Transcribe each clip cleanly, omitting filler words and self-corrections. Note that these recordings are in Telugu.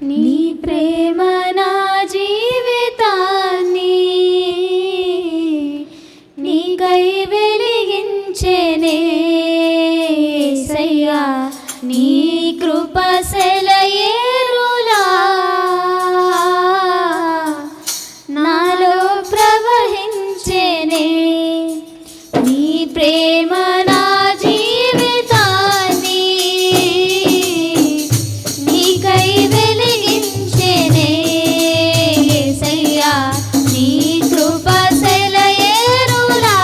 నీ ప్రేమ నా జీవితాన్ని నీకై వెలిగించెనే యేసయ్యా, నీ కృప సెలయేరులా నాలో ప్రవహించెనే. నీ ప్రేమ నా జీవితాన్ని నీకై వెలిగించెనే యేసయ్యా, నీ కృప సెలయేరులా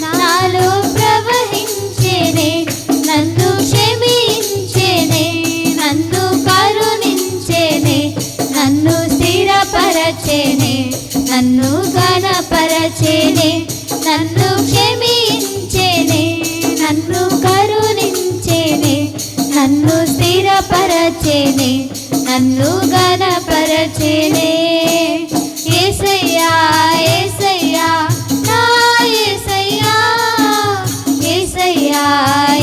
నాలో ప్రవహించెనే. నన్ను క్షమించెనే, నన్ను కరుణించెనే, నన్ను స్థిరపరచెనే, నన్ను ఘనపరచెనే. నన్ను క్షమించెనే, నన్ను కరుణించెనే, నన్ను స్థిరపరచెనే, నన్ను ఘనపరచెనే. యేసయ్యా యేసయ్యా నా యేసయ్యా, యేసయ్యా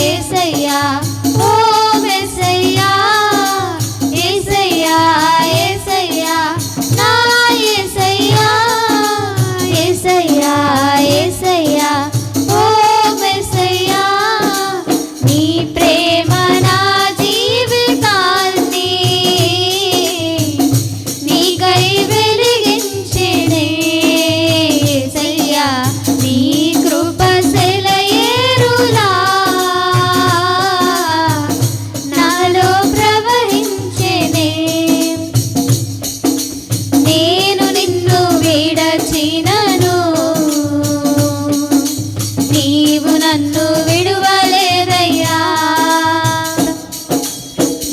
యేసయ్యా ఓ మెస్సయ్యా. యేసయ్యా యేసయ్యా నా యేసయ్యా, యేసయ్యా యేసయ్యా ఓ మెస్సయ్యా. నీ ప్రేమ నా జీవితాన్ని నీకై వెలిగించెనే యేసయ్యా, నీ కృప సెలయేరులా నాలో ప్రవహించెనే. నేను నిన్ను విడచినను, నీవు నన్ను విడువలేదయ్యా.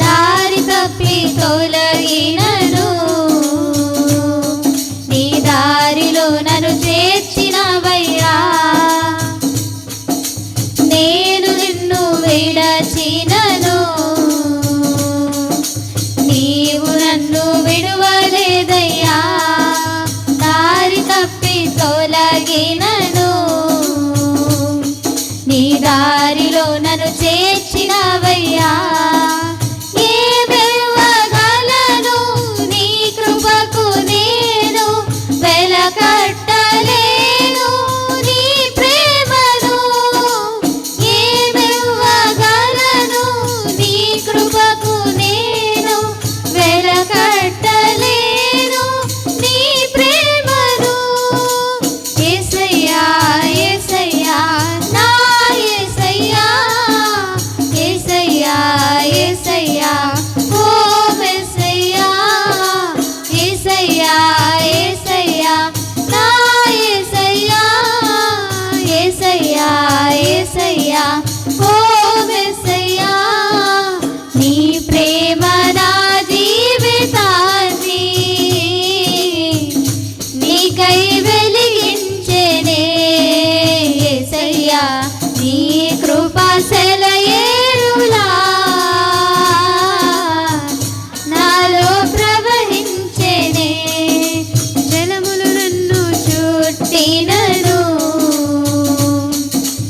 దారి తప్పి తొలగినను, నీ దారిలో నన్ను చేర్చినవయ్యా. నేను నిన్ను విడచినను, నీవు నన్ను విడువలేదయ్యా. దారి తప్పి తొలగినను, నీ దారిలో నన్ను చేర్చినవయ్యా. ఏమివ్వగలను నీ కృపకు నేను, వెలకట్టలేను నీ ప్రేమను. ఏమివ్వగలను నీ కృపకు నేను, వెలకట్టలేను నీ ప్రేమను. యేసయ్యా యేసయ్యా నా యేసయ్యా, యేసయ్యా యేసయ్యా ఓ మెస్సయ్యా. యేసయ్యా యేసయ్యా నా యేసయ్యా, యేసయ్యా యేసయ్యా ఓ మెస్సయ్యా. నీ ప్రేమ నా జీవితాన్ని నీకై వెలిగించెనే యేసయ్యా, నీ కృప సెలయేరులా నాలో ప్రవహించెనే. జలములు నన్ను చుట్టినను,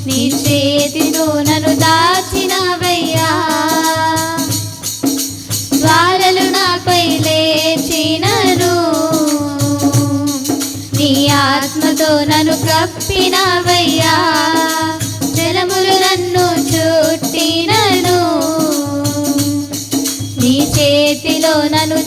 నీ చేతితో నన్ను దాచినవయ్యా. జ్వాలలు నాపై లేచినను, నీ ఆత్మతో నన్ను కప్పినవయ్యా. జలములు నన్ను చుట్టినను, నీ చేతిలో నన్ను